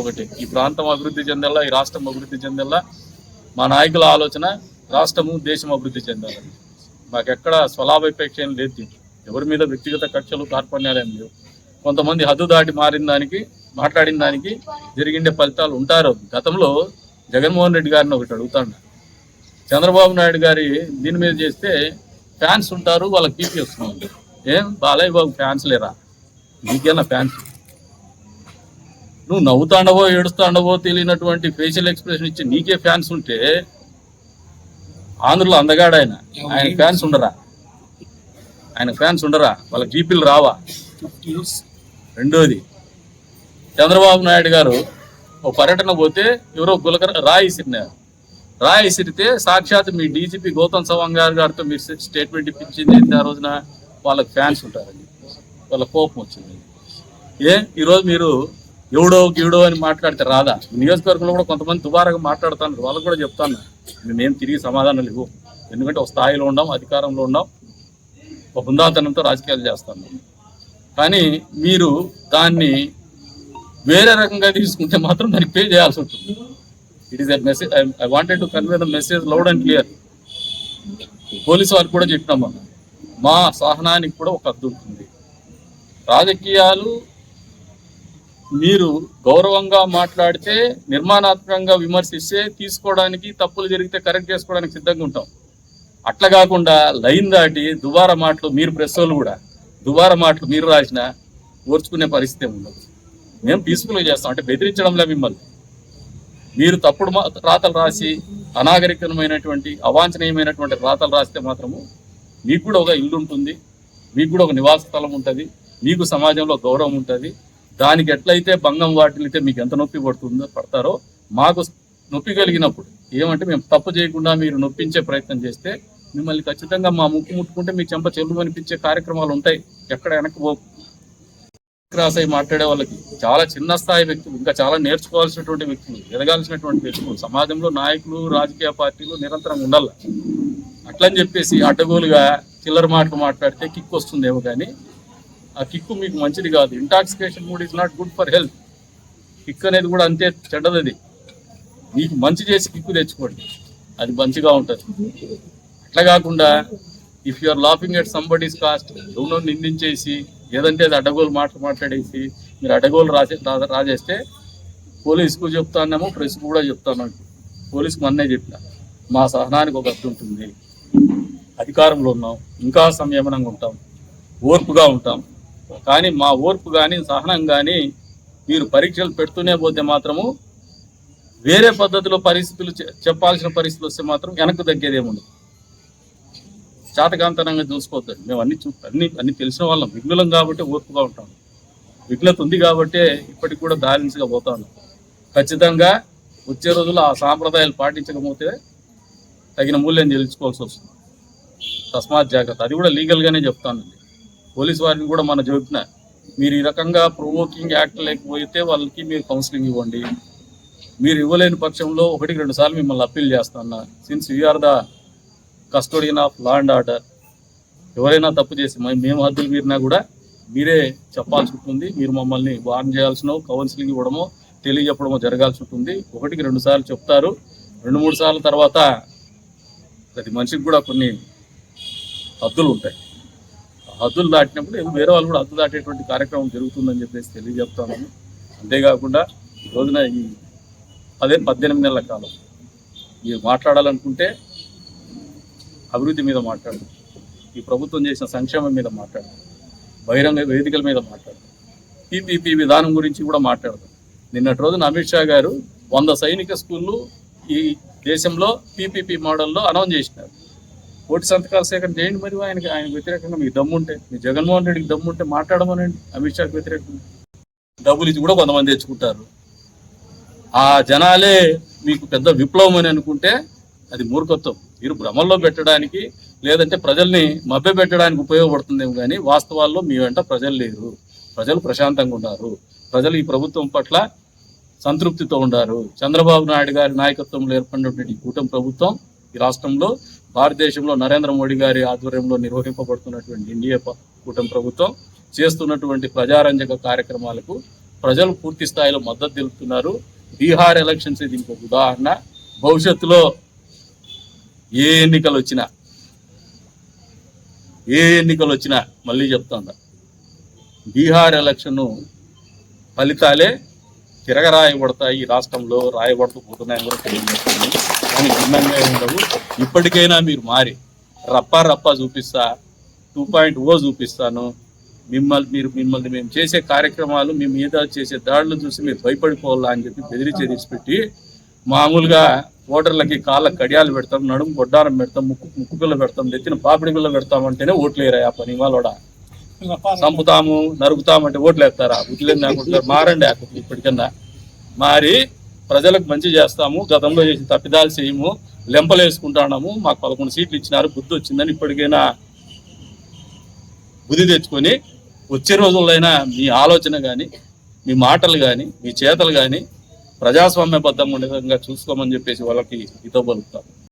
ఒకటి, ఈ ప్రాంతం అభివృద్ధి చెందేలా, ఈ రాష్ట్రం అభివృద్ధి చెందేలా, మా నాయకుల ఆలోచన రాష్ట్రము దేశం అభివృద్ధి చెందాలని. మాకెక్కడ స్వలాభాపేక్ష ఏం లేదు, ఎవరి మీద వ్యక్తిగత కక్షలు కార్పణ్యాలు ఏం లేవు. కొంతమంది హద్దు దాటి మాట్లాడిన దానికి జరిగిండే ఫలితాలు ఉంటారు. గతంలో జగన్మోహన్ రెడ్డి గారిని ఒకటి అడుగుతాను, చంద్రబాబు నాయుడు గారి దీని మీద చేస్తే ఫ్యాన్స్ ఉంటారు, వాళ్ళకి కీపీ వస్తుంది. ఏం బాలయ్య బాబు ఫ్యాన్స్ లేరా? నీకేనా ఫ్యాన్స్? నువ్వు నవ్వుతాండవో ఏడుస్తాండవో తెలియనటువంటి ఫేషియల్ ఎక్స్ప్రెషన్ ఇచ్చి నీకే ఫ్యాన్స్ ఉంటే ఆంధ్రలో అందగాడు ఆయన ఫ్యాన్స్ ఉండరా? వాళ్ళకి జీపీలు రావా? రెండోది, చంద్రబాబు నాయుడు గారు ఓ పర్యటన పోతే ఎవరో రాయి ఇసిరితే సాక్షాత్ మీ డీజీపీ గౌతమ్ సవాంగ్ గారితో మీరు స్టేట్మెంట్ ఇప్పించింది ఆ రోజున వాళ్ళకి ఫ్యాన్స్ ఉంటారని వాళ్ళ కోపం వచ్చింది. ఈరోజు మీరు ఎవడో అని మాట్లాడితే రాదా? నియోజకవర్గంలో కూడా కొంతమంది దుబారాగా మాట్లాడుతున్నారు, వాళ్ళకు కూడా చెప్తాను, మేమేం తిరిగి సమాధానం లేవు. ఎందుకంటే ఒక స్థాయిలో ఉన్నాం, అధికారంలో ఉన్నాం, ఒక హుందాతనంతో రాజకీయాలు చేస్తాను. కానీ మీరు దాన్ని వేరే రకంగా తీసుకుంటే మాత్రం దానికి పే చేయాల్సి ఉంటుంది. It is a message. I wanted to convey the message loud and clear. Police వారికి కూడా చెప్పినాం, మా సహనానికి కూడా ఒక హద్దు ఉంటుంది. రాజకీయాలు మీరు గౌరవంగా మాట్లాడితే, నిర్మాణాత్మకంగా విమర్శిస్తే తీసుకోవడానికి, తప్పులు జరిగితే కరెక్ట్ చేసుకోవడానికి సిద్ధంగా ఉంటాం. అట్లా కాకుండా లైన్ దాటి దుబారా మాటలు, మీరు ప్రెస్ వాళ్ళు కూడా దుబారా మాటలు మీరు రాసినా ఓర్చుకునే పరిస్థితి ఉండదు. మేము పీస్ఫుల్గా చేస్తాం, అంటే బెదిరించడంలో మిమ్మల్ని. మీరు తప్పుడు రాతలు రాసి అనాగరికమైనటువంటి అవాంఛనీయమైనటువంటి రాతలు రాస్తే మాత్రము మీకు కూడా ఒక ఇల్లు ఉంటుంది, మీకు కూడా ఒక నివాస స్థలం ఉంటుంది, మీకు సమాజంలో గౌరవం ఉంటుంది. దానికి ఎట్లయితే భంగం వాటిల్లితే మీకు ఎంత నొప్పి పడతారో మాకు నొప్పి కలిగినప్పుడు ఏమంటే మేము తప్పు చేయకుండా మీరు నొప్పించే ప్రయత్నం చేస్తే మిమ్మల్ని ఖచ్చితంగా మా ముక్కు ముట్టుకుంటే మీ చెంప చెల్లు అనిపించే కార్యక్రమాలు ఉంటాయి. ఎక్కడ వెనక్కి క్రాస్ అయి మాట్లాడే వాళ్ళకి చాలా చిన్న స్థాయి వ్యక్తులు, ఇంకా చాలా నేర్చుకోవాల్సినటువంటి వ్యక్తులు, ఎదగాల్సినటువంటి వ్యక్తులు, సమాజంలో నాయకులు, రాజకీయ పార్టీలు నిరంతరం ఉండాలి. అట్లని చెప్పేసి అడ్డగోలుగా చిల్లర మాటలు మాట్లాడితే కిక్ వస్తుందేమో, కానీ ఆ కిక్కు మీకు మంచిది కాదు. Intoxication mood is not good for health. Kick అనేది కూడా అంతే చెడ్డది. మీకు మంచి చేసి కిక్కు తెచ్చుకోండి, అది మంచిగా ఉంటుంది. అట్లా కాకుండా if you are laughing at somebody's caste, ఎవరో నిందించేసి ఏదంటే అది అడ్డగోలు మాట్లాడేసి మీరు అడ్డగోలు రాజేస్తే పోలీసుకు చెప్తానేమో, ప్రెస్కు కూడా చెప్తాను. పోలీసుకు మొన్నే చెప్పిన, మా సహనానికి ఒక అర్థం ఉంటుంది. అధికారంలో ఉన్నాం, ఇంకా సంయమనంగా ఉంటాం, ఓర్పుగా ఉంటాం. కానీ మా ఓర్పు కానీ సహనం కానీ మీరు పరీక్షలు పెడుతూనే పోతే మాత్రము వేరే పద్ధతిలో పరిస్థితులు చెప్పాల్సిన పరిస్థితులు వస్తే మాత్రం వెనక్కు తగ్గేదేముండదు. చాతకాంతనంగా చూసుకోవద్దు. మేము అన్ని తెలిసిన వాళ్ళం, విఘ్నులం కాబట్టి ఓర్పుగా ఉంటాం. విఘ్నత ఉంది కాబట్టే ఇప్పటికి కూడా బ్యాలెన్స్గా పోతాను. ఖచ్చితంగా వచ్చే రోజుల్లో ఆ సాంప్రదాయాలు పాటించకపోతే తగిన మూల్యం చెల్లించుకోవాల్సి వస్తుంది. తస్మాత్ జాగ్రత్త. అది కూడా లీగల్గానే చెప్తానండి. పోలీసు వారిని కూడా మన చెప్పిన, మీరు ఈ రకంగా ప్రొవోకింగ్ యాక్ట్ లేకపోతే వాళ్ళకి మీరు కౌన్సిలింగ్ ఇవ్వండి. మీరు ఇవ్వలేని పక్షంలో 1-2 సార్లు మిమ్మల్ని అప్పీల్ చేస్తున్నా. Since we are the custodian of law and order. ఎవరైనా తప్పు చేసి మేము హద్దులు మీరినా కూడా మీరే చెప్పాల్సి ఉంటుంది. మీరు మమ్మల్ని వార్న్ చేయాల్సిన, కౌన్సిలింగ్ ఇవ్వడమో తెలియజెప్పడమో జరగాల్సి ఉంటుంది. 1-2 సార్లు చెప్తారు. 2-3 సార్ల తర్వాత ప్రతి మనిషికి కూడా కొన్ని హద్దులు ఉంటాయి. హద్దులు దాటినప్పుడు వేరే వాళ్ళు కూడా హద్దు దాటేటువంటి కార్యక్రమం జరుగుతుందని చెప్పేసి తెలియజెప్తాను. అంతేకాకుండా ఈ రోజున ఈ 18 నెలల కాలం మీరు మాట్లాడాలనుకుంటే అభివృద్ధి మీద మాట్లాడదు, ఈ ప్రభుత్వం చేసిన సంక్షేమం మీద మాట్లాడదు, బహిరంగ వేదికల మీద మాట్లాడదు, పీపీపీ విధానం గురించి కూడా మాట్లాడదు. నిన్నటి రోజున అమిత్ షా గారు 100 సైనిక స్కూళ్ళు ఈ దేశంలో పీపీపీ మోడల్లో అనౌన్స్ చేసినారు. 1 సంతకాలు సేకరణ చేయండి. మరి ఆయన వ్యతిరేకంగా మీకు దమ్ముంటే, మీ జగన్మోహన్ రెడ్డికి దమ్ముంటే మాట్లాడమనండి. అమిత్ షాకి వ్యతిరేకంగా డబ్బులు ఇచ్చి కూడా కొంతమంది తెచ్చుకుంటారు. ఆ జనాలే మీకు పెద్ద విప్లవం అని అనుకుంటే అది మూర్ఖత్వం. మీరు భ్రమల్లో పెట్టడానికి లేదంటే ప్రజల్ని మభ్యపెట్టడానికి ఉపయోగపడుతుందేమో, కానీ వాస్తవాల్లో మీ వెంట ప్రజలు లేరు. ప్రజలు ప్రశాంతంగా ఉన్నారు. ప్రజలు ఈ ప్రభుత్వం పట్ల సంతృప్తితో ఉన్నారు. చంద్రబాబు నాయుడు గారి నాయకత్వంలో ఏర్పడినటువంటి కూటమి ప్రభుత్వం ఈ రాష్ట్రంలో, భారతదేశంలో నరేంద్ర మోడీ గారి ఆధ్వర్యంలో నిర్వహింపబడుతున్నటువంటి ఎన్డీఏ కూటమి ప్రభుత్వం చేస్తున్నటువంటి ప్రజారంజక కార్యక్రమాలకు ప్రజలు పూర్తి స్థాయిలో మద్దతు తెలుపుతున్నారు. బీహార్ ఎలక్షన్స్ దీనికి ఒక ఉదాహరణ. భవిష్యత్తులో ఏ ఎన్నికలు వచ్చినా మళ్ళీ చెప్తాను, బీహార్ ఎలక్షన్ ఫలితాలే తిరగరాయబడతాయి, ఈ రాష్ట్రంలో రాయబడుతూ పోతున్నాయని కూడా తెలియజేస్తుంది. కానీ భిన్నంగా ఉండవు. ఇప్పటికైనా మీరు మారి రప్పా చూపిస్తా, 2.0 చూపిస్తాను, మిమ్మల్ని మేము చేసే కార్యక్రమాలు, మీ మీద చేసే దాడులు చూసి మీరు భయపడిపోవాలా అని చెప్పి బెదిరించి పెట్టి, మామూలుగా ఓటర్లకి కాళ్ళకు కడియాలు పెడతాం, నడుము గొడ్డారం పెడతాం, ముక్కు పిల్ల పెడతాం, నెత్తిన పాపిడి పిల్ల పెడతామంటేనే ఓట్లు వేయరా ఆ పని వాళ్ళోడా. చంపుతాము నరుకుతామంటే ఓట్లు వేస్తారా? బుద్ధులేదు అనుకుంటున్నారు. మారండి ఇప్పటికన్నా మారి ప్రజలకు మంచి చేస్తాము, గతంలో చేసి తప్పిదాలు చేయము, లెంపలు వేసుకుంటున్నాము, మాకు 11 సీట్లు ఇచ్చినారు, బుద్ధి వచ్చిందని ఇప్పటికైనా బుద్ధి తెచ్చుకొని వచ్చే రోజుల్లో మీ ఆలోచన కానీ, మీ మాటలు కానీ, మీ చేతలు కానీ ప్రజాస్వామ్యబద్ధంగా ఉండే విధంగా చూసుకోమని చెప్పేసి వాళ్ళకి హితవు పలుకుతాం.